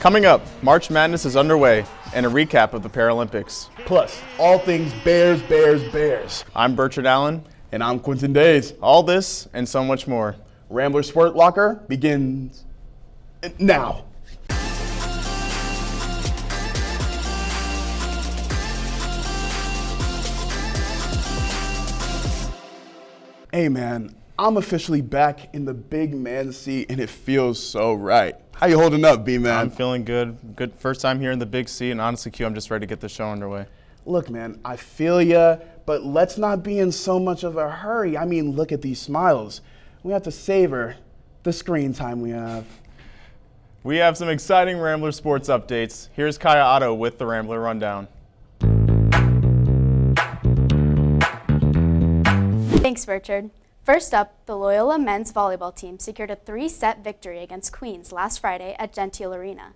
Coming up, March Madness is underway and a recap of the Paralympics. Plus, all things Bears, Bears, Bears. I'm Birchard Allen. And I'm Quinton Days. All this and so much more. Rambler Sports Locker begins now. Hey man, I'm officially back in the big man seat and it feels so right. How you holding up, B-man? I'm feeling good. Good first time here in the big seat, and honestly, Q, I'm just ready to get the show underway. Look, man, I feel ya, but let's not be in so much of a hurry. I mean, look at these smiles. We have to savor the screen time we have. We have some exciting Rambler sports updates. Here's Kaya Otto with the Rambler Rundown. Thanks, Birchard. First up, the Loyola men's volleyball team secured a 3-set victory against Queens last Friday at Gentile Arena.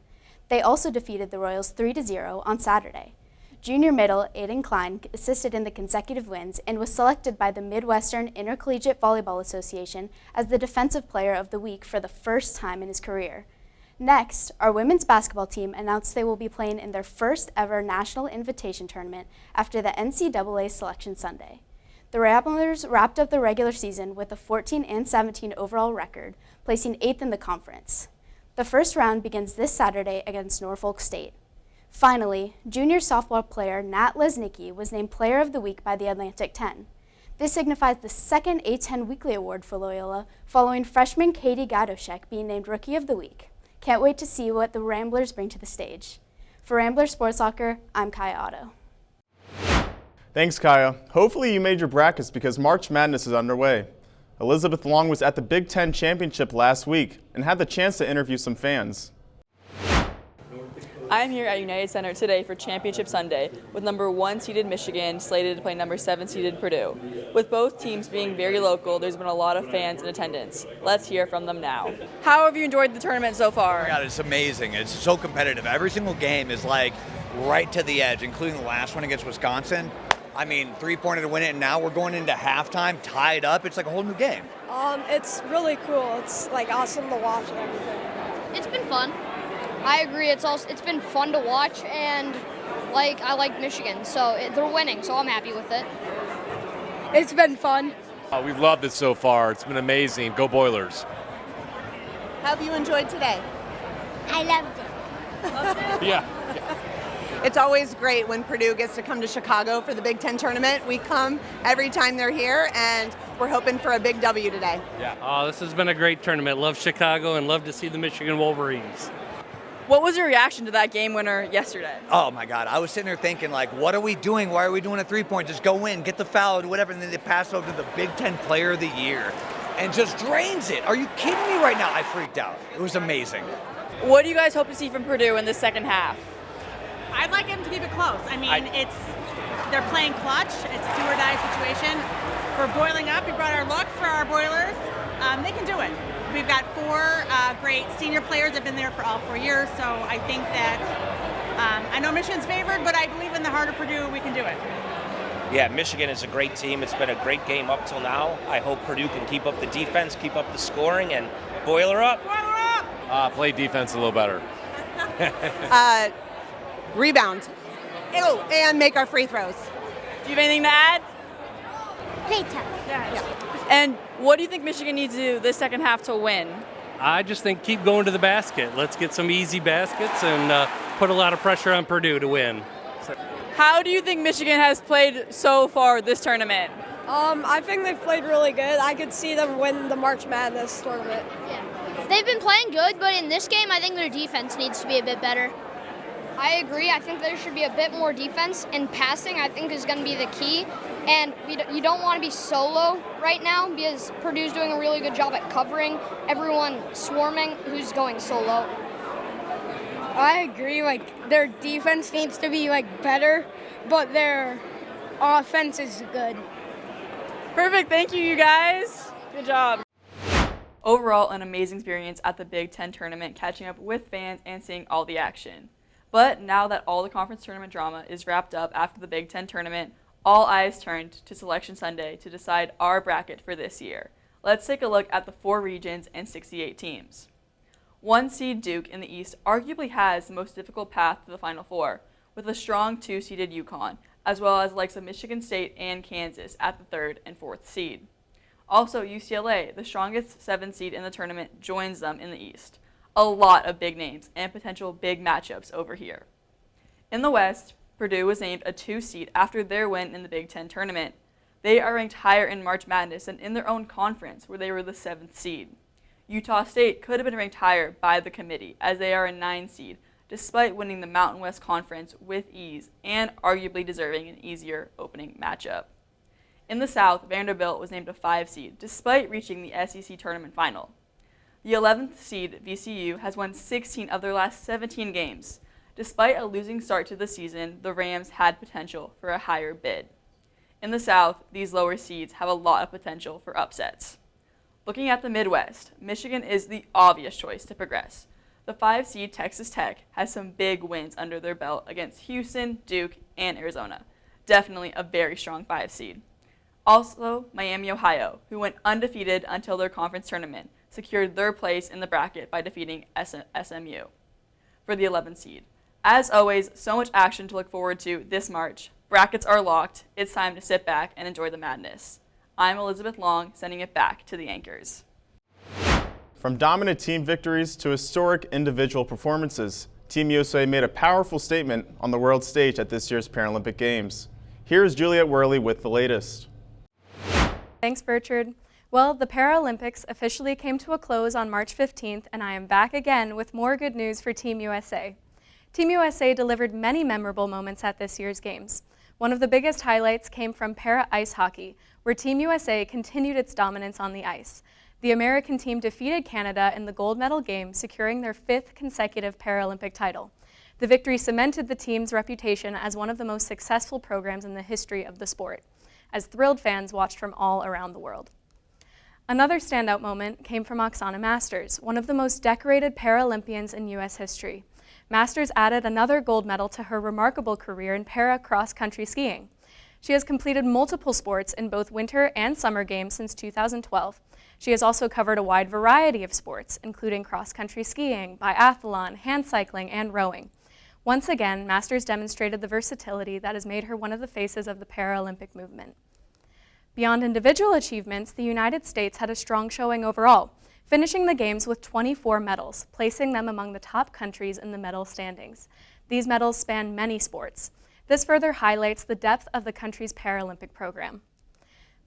They also defeated the Royals 3-0 on Saturday. Junior middle Aiden Klein assisted in the consecutive wins and was selected by the Midwestern Intercollegiate Volleyball Association as the Defensive Player of the Week for the first time in his career. Next, our women's basketball team announced they will be playing in their first ever National Invitation Tournament after the NCAA Selection Sunday. The Ramblers wrapped up the regular season with a 14-17 overall record, placing 8th in the conference. The first round begins this Saturday against Norfolk State. Finally, junior softball player Nat Lesnicki was named Player of the Week by the Atlantic 10. This signifies the second A10 Weekly Award for Loyola, following freshman Katie Gadoshek being named Rookie of the Week. Can't wait to see what the Ramblers bring to the stage. For Rambler Sports Locker, I'm Kaya Otto. Thanks, Kaya. Hopefully you made your brackets because March Madness is underway. Elizabeth Long was at the Big Ten Championship last week and had the chance to interview some fans. I'm here at United Center today for Championship Sunday with number 1 seeded Michigan slated to play number 7 seeded Purdue. With both teams being very local, there's been a lot of fans in attendance. Let's hear from them now. How have you enjoyed the tournament so far? Oh my God, it's amazing. It's so competitive. Every single game is like right to the edge, including the last one against Wisconsin. I mean, 3-pointer to win it, and now we're going into halftime tied up. It's like a whole new game. It's really cool. It's like awesome to watch and everything. It's been fun. I agree. It's been fun to watch, and I like Michigan, so they're winning, so I'm happy with it. It's been fun. We've loved it so far. It's been amazing. Go Boilers. How have you enjoyed today? I loved it. Loved it? Yeah. It's always great when Purdue gets to come to Chicago for the Big Ten tournament. We come every time they're here, and we're hoping for a big W today. Yeah. This has been a great tournament. Love Chicago and love to see the Michigan Wolverines. What was your reaction to that game winner yesterday? Oh my God, I was sitting there thinking, like, what are we doing? Why are we doing a 3-point? Just go in, get the foul, whatever, and then they pass over to the Big Ten Player of the Year and just drains it. Are you kidding me right now? I freaked out. It was amazing. What do you guys hope to see from Purdue in the second half? I'd like them to keep it close. I mean, they're playing clutch. It's a do-or-die situation. For boiling up, we brought our luck for our Boilers. They can do it. We've got 4 great senior players that have been there for all 4 years, so I think that I know Michigan's favored, but I believe in the heart of Purdue, we can do it. Yeah, Michigan is a great team. It's been a great game up till now. I hope Purdue can keep up the defense, keep up the scoring, and boiler up. Boiler up! Play defense a little better. Rebound. And make our free throws. Do you have anything to add? Play tough. Yeah. And what do you think Michigan needs to do this second half to win? I just think keep going to the basket. Let's get some easy baskets and put a lot of pressure on Purdue to win. How do you think Michigan has played so far this tournament? I think they've played really good. I could see them win the March Madness tournament. Yeah. They've been playing good, but in this game, I think their defense needs to be a bit better. I agree. I think there should be a bit more defense, and passing, I think, is going to be the key. And you don't want to be solo right now because Purdue's doing a really good job at covering everyone swarming who's going solo. I agree. Their defense needs to be better, but their offense is good. Perfect. Thank you, you guys. Good job. Overall, an amazing experience at the Big Ten tournament, catching up with fans and seeing all the action. But now that all the conference tournament drama is wrapped up after the Big Ten tournament, all eyes turned to Selection Sunday to decide our bracket for this year. Let's take a look at the 4 regions and 68 teams. 1 seed Duke in the East arguably has the most difficult path to the Final Four, with a strong 2-seeded UConn, as well as the likes of Michigan State and Kansas at the 3rd and 4th seed. Also, UCLA, the strongest 7 seed in the tournament, joins them in the East. A lot of big names and potential big matchups over here. In the West, Purdue was named a 2 seed after their win in the Big Ten tournament. They are ranked higher in March Madness than in their own conference, where they were the 7th seed. Utah State could have been ranked higher by the committee, as they are a 9 seed, despite winning the Mountain West Conference with ease and arguably deserving an easier opening matchup. In the South, Vanderbilt was named a 5 seed, despite reaching the SEC tournament final. The 11th seed, VCU, has won 16 of their last 17 games. Despite a losing start to the season, the Rams had potential for a higher bid. In the South, these lower seeds have a lot of potential for upsets. Looking at the Midwest, Michigan is the obvious choice to progress. The 5 seed Texas Tech has some big wins under their belt against Houston, Duke, and Arizona. Definitely a very strong 5 seed. Also, Miami, Ohio, who went undefeated until their conference tournament, secured their place in the bracket by defeating SMU for the 11th seed. As always, so much action to look forward to this March. Brackets are locked. It's time to sit back and enjoy the madness. I'm Elizabeth Long, sending it back to the anchors. From dominant team victories to historic individual performances, Team USA made a powerful statement on the world stage at this year's Paralympic Games. Here's Juliette Woerhle with the latest. Thanks, Birchard. Well, the Paralympics officially came to a close on March 15th, and I am back again with more good news for Team USA. Team USA delivered many memorable moments at this year's Games. One of the biggest highlights came from para-ice hockey, where Team USA continued its dominance on the ice. The American team defeated Canada in the gold medal game, securing their 5th consecutive Paralympic title. The victory cemented the team's reputation as one of the most successful programs in the history of the sport, as thrilled fans watched from all around the world. Another standout moment came from Oksana Masters, one of the most decorated Paralympians in U.S. history. Masters added another gold medal to her remarkable career in para cross-country skiing. She has completed multiple sports in both winter and summer games since 2012. She has also covered a wide variety of sports, including cross-country skiing, biathlon, hand cycling, and rowing. Once again, Masters demonstrated the versatility that has made her one of the faces of the Paralympic movement. Beyond individual achievements, the United States had a strong showing overall, finishing the Games with 24 medals, placing them among the top countries in the medal standings. These medals span many sports. This further highlights the depth of the country's Paralympic program.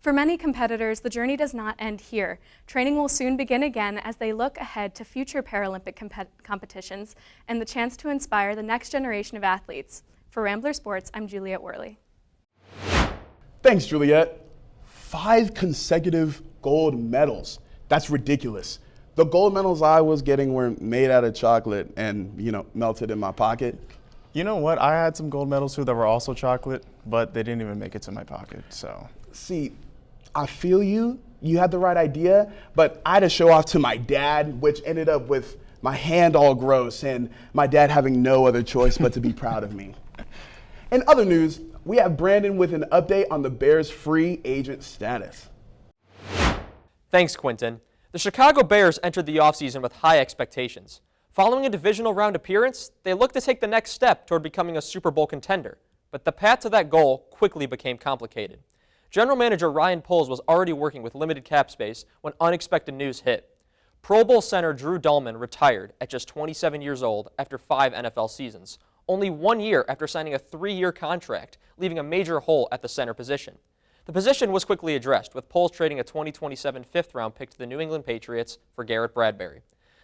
For many competitors, the journey does not end here. Training will soon begin again as they look ahead to future Paralympic competitions and the chance to inspire the next generation of athletes. For Rambler Sports, I'm Juliette Woerhle. Thanks, Juliette. 5 consecutive gold medals. That's ridiculous. The gold medals I was getting were made out of chocolate and, melted in my pocket. You know what? I had some gold medals too that were also chocolate, but they didn't even make it to my pocket, so. See, I feel you. You had the right idea, but I had to show off to my dad, which ended up with my hand all gross and my dad having no other choice but to be proud of me. In other news, we have Brandon with an update on the Bears' free agent status. Thanks, Quinton. The Chicago Bears entered the offseason with high expectations. Following a divisional round appearance, they looked to take the next step toward becoming a Super Bowl contender. But the path to that goal quickly became complicated. General Manager Ryan Poles was already working with limited cap space when unexpected news hit. Pro Bowl center Drew Dalman retired at just 27 years old after 5 NFL seasons, only 1 year after signing a 3-year contract, leaving a major hole at the center position. The position was quickly addressed, with Poles trading a 2027 fifth-round pick to the New England Patriots for Garrett Bradbury.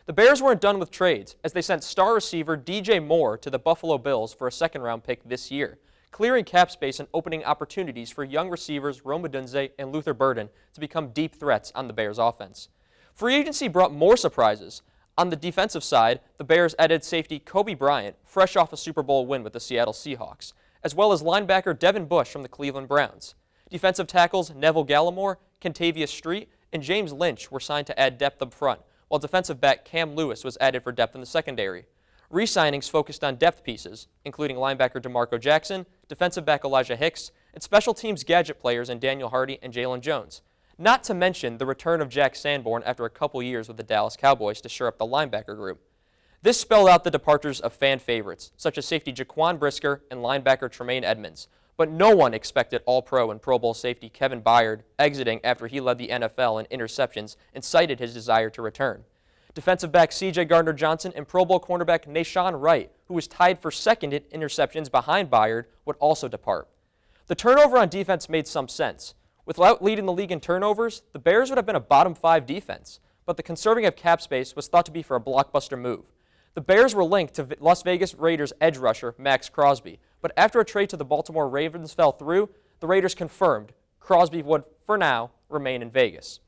The Bears weren't done with trades, as they sent star receiver DJ Moore to the Buffalo Bills for a second-round pick this year, clearing cap space and opening opportunities for young receivers Rome Odunze and Luther Burden to become deep threats on the Bears' offense. Free agency brought more surprises. On the defensive side, the Bears added safety Kobe Bryant, fresh off a Super Bowl win with the Seattle Seahawks, as well as linebacker Devin Bush from the Cleveland Browns. Defensive tackles Neville Gallimore, Kentavious Street, and James Lynch were signed to add depth up front, while defensive back Cam Lewis was added for depth in the secondary. Re-signings focused on depth pieces, including linebacker DeMarco Jackson, defensive back Elijah Hicks, and special teams gadget players in Daniel Hardy and Jalen Jones. not to mention the return of Jack Sanborn after a couple years with the Dallas Cowboys to shore up the linebacker group. This spelled out the departures of fan favorites, such as safety Jaquan Brisker and linebacker Tremaine Edmonds, but no one expected All-Pro and Pro Bowl safety Kevin Byard exiting after he led the NFL in interceptions and cited his desire to return. Defensive back C.J. Gardner-Johnson and Pro Bowl cornerback Nashawn Wright, who was tied for second in interceptions behind Byard, would also depart. The turnover on defense made some sense. Without leading the league in turnovers, the Bears would have been a bottom 5 defense, but the conserving of cap space was thought to be for a blockbuster move. The Bears were linked to Las Vegas Raiders edge rusher Max Crosby, but after a trade to the Baltimore Ravens fell through, the Raiders confirmed Crosby would, for now, remain in Vegas.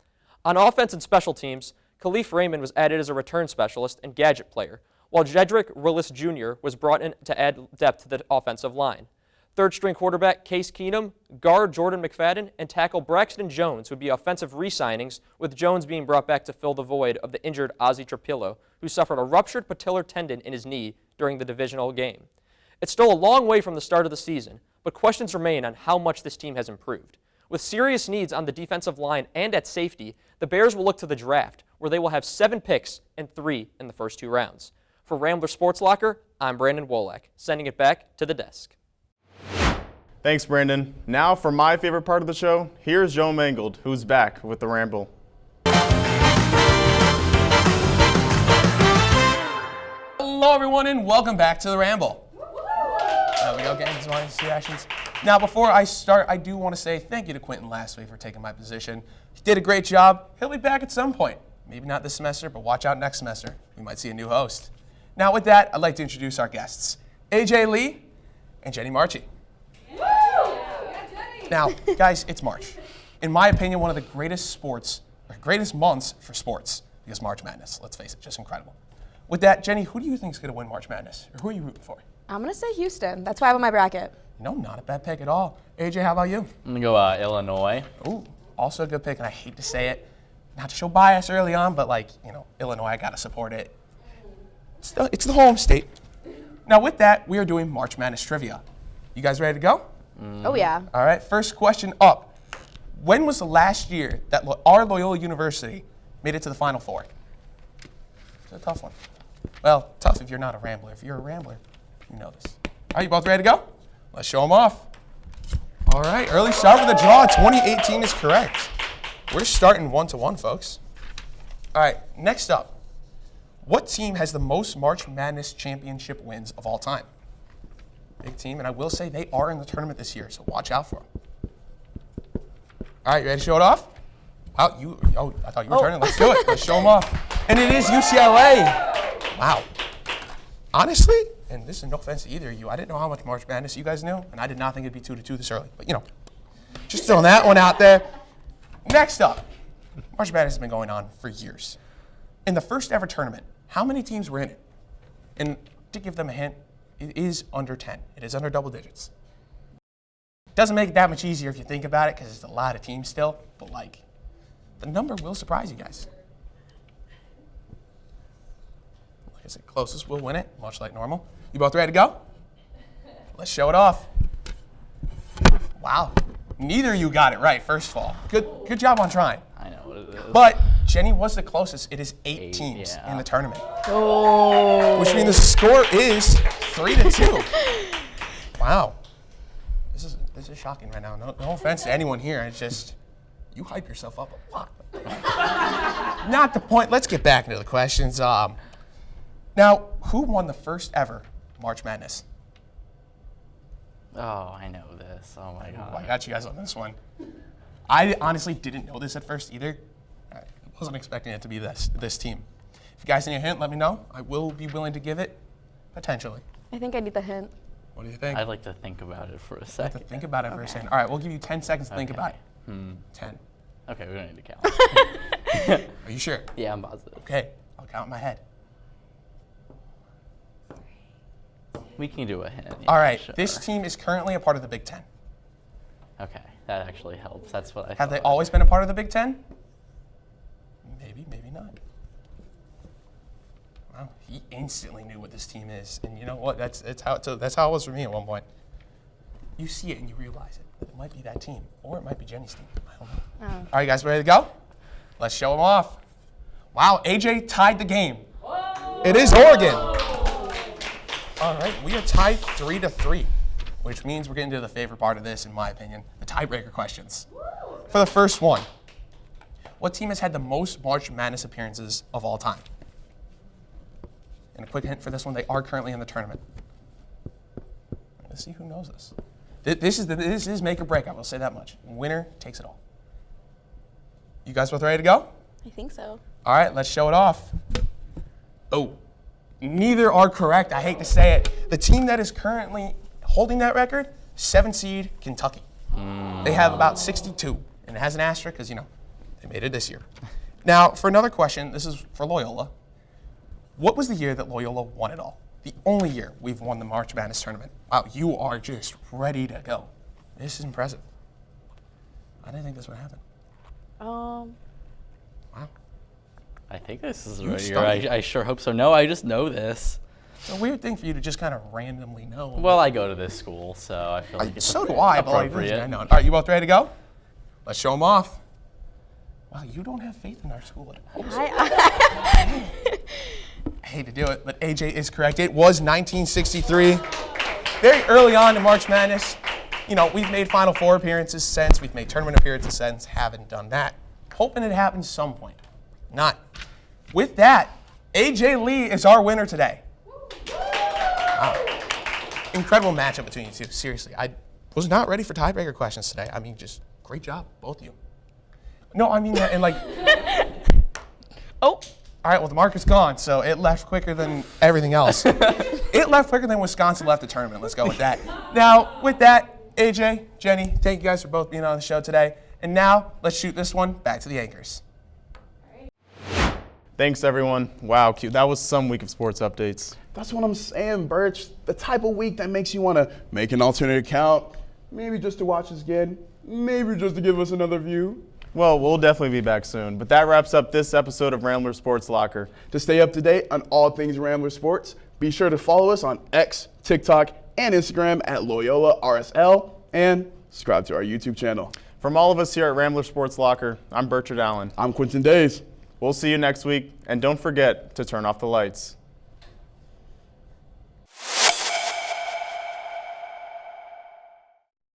On offense and special teams, Khalif Raymond was added as a return specialist and gadget player, while Jedrick Willis Jr. was brought in to add depth to the offensive line. Third-string quarterback Case Keenum, guard Jordan McFadden, and tackle Braxton Jones would be offensive re-signings, with Jones being brought back to fill the void of the injured Ozzie Trapillo, who suffered a ruptured patellar tendon in his knee during the divisional game. It's still a long way from the start of the season, but questions remain on how much this team has improved. With serious needs on the defensive line and at safety, the Bears will look to the draft, where they will have 7 picks and 3 in the first 2 rounds. For Rambler Sports Locker, I'm Brandon Wolak, sending it back to the desk. Thanks, Brandon. Now for my favorite part of the show, here's Joe Mangold, who's back with the Ramble. Hello, everyone, and welcome back to the Ramble. There we go, getting some audience reactions. Now, before I start, I do want to say thank you to Quinton last week for taking my position. He did a great job. He'll be back at some point. Maybe not this semester, but watch out next semester. We might see a new host. Now, with that, I'd like to introduce our guests, AJ Lee and Jenny Marchi. Now, guys, it's March. In my opinion, one of the greatest months for sports, because March Madness, let's face it, just incredible. With that, Jenny, who do you think is going to win March Madness? Or who are you rooting for? I'm going to say Houston. That's why I have on my bracket. You know, not a bad pick at all. AJ, how about you? I'm going to go Illinois. Ooh, also a good pick, and I hate to say it, not to show bias early on, but Illinois, I got to support it. It's the home state. Now, with that, we are doing March Madness trivia. You guys ready to go? Oh, yeah. All right, first question up. When was the last year that our Loyola University made it to the Final Four? It's a tough one. Well, tough if you're not a Rambler. If you're a Rambler, you know this. All right, you both ready to go? Let's show them off. All right, early start with a draw. 2018 is correct. We're starting 1-1, folks. All right, next up. What team has the most March Madness championship wins of all time? Big team, and I will say they are in the tournament this year, so watch out for them. All right, you ready to show it off? Wow, I thought you were turning. Let's do it. Let's show them off. And it is UCLA. Wow. Honestly, and this is no offense to either of you, I didn't know how much March Madness you guys knew, and I did not think it'd be 2-2 this early. But, just throwing that one out there. Next up, March Madness has been going on for years. In the first ever tournament, how many teams were in it? And to give them a hint, it is under 10. It is under double digits. Doesn't make it that much easier if you think about it, because it's a lot of teams still, but the number will surprise you guys. Like I said, closest will win it, much like normal. You both ready to go? Let's show it off. Wow. Neither of you got it right, first of all. Good job on trying. I know what it is. But Jenny was the closest. It is 8 teams in the tournament. Oh. Which means the score is 3-2. Wow. This is shocking right now. No offense to anyone here. It's just, you hype yourself up a lot. Not the point. Let's get back into the questions. Now, who won the first ever March Madness? Oh, I know this. Oh, my God. I got you guys on this one. I honestly didn't know this at first either. I wasn't expecting it to be this team. If you guys need a hint, let me know. I will be willing to give it, potentially. I think I need the hint. What do you think? I'd like to think about it for a second. Think about it for a second. All right, we'll give you 10 seconds to think about it. 10. Okay, we don't need to count. Are you sure? Yeah, I'm positive. Okay, I'll count in my head. We can do a hint. Yeah, all right, sure. This team is currently a part of the Big Ten. Okay, that actually helps. That's what I thought. Have they always been a part of the Big Ten? Maybe, maybe not. Wow, he instantly knew what this team is. And you know what? That's how it was for me at one point. You see it and you realize it. It might be that team, or it might be Jenny's team. I don't know. Oh. All right, guys, ready to go? Let's show them off. Wow, AJ tied the game. It is Oregon. All right, we are tied 3-3, which means we're getting to the favorite part of this, in my opinion, the tiebreaker questions. For the first one, what team has had the most March Madness appearances of all time? And a quick hint for this one, they are currently in the tournament. Let's see who knows this. This is make or break, I will say that much. Winner takes it all. You guys both ready to go? I think so. All right, let's show it off. Oh, neither are correct. I hate to say it. The team that is currently holding that record, 7 seed Kentucky. They have about 62, and it has an asterisk because, they made it this year. Now, for another question, this is for Loyola. What was the year that Loyola won it all? The only year we've won the March Madness tournament. Wow, you are just ready to go. This is impressive. I didn't think this would happen. Wow. I think this is right here. I sure hope so. No, I just know this. It's a weird thing for you to just kind of randomly know. Well, I go to this school, so I feel like it's so do I, appropriate. But I know. All right, you both ready to go? Let's show them off. Wow, you don't have faith in our school at all. I hate to do it, but AJ is correct. It was 1963. Very early on in March Madness. We've made Final Four appearances since. We've made tournament appearances since. Haven't done that. Hoping it happens some point. Not. With that, AJ Lee is our winner today. Wow. Incredible matchup between you two. Seriously, I was not ready for tiebreaker questions today. I mean, just great job, both of you. No, I mean, and like. Oh. All right, well, the marker's gone, so it left quicker than everything else. It left quicker than Wisconsin left the tournament. Let's go with that. Now, with that, AJ, Jenny, thank you guys for both being on the show today. And now, let's shoot this one back to the anchors. Thanks, everyone. Wow, cute. That was some week of sports updates. That's what I'm saying, Birch. The type of week that makes you want to make an alternate account, maybe just to watch us again, maybe just to give us another view. Well, we'll definitely be back soon. But that wraps up this episode of Rambler Sports Locker. To stay up to date on all things Rambler Sports, be sure to follow us on X, TikTok, and Instagram at Loyola RSL, and subscribe to our YouTube channel. From all of us here at Rambler Sports Locker, I'm Birchard Allen. I'm Quinton Days. We'll see you next week, and don't forget to turn off the lights.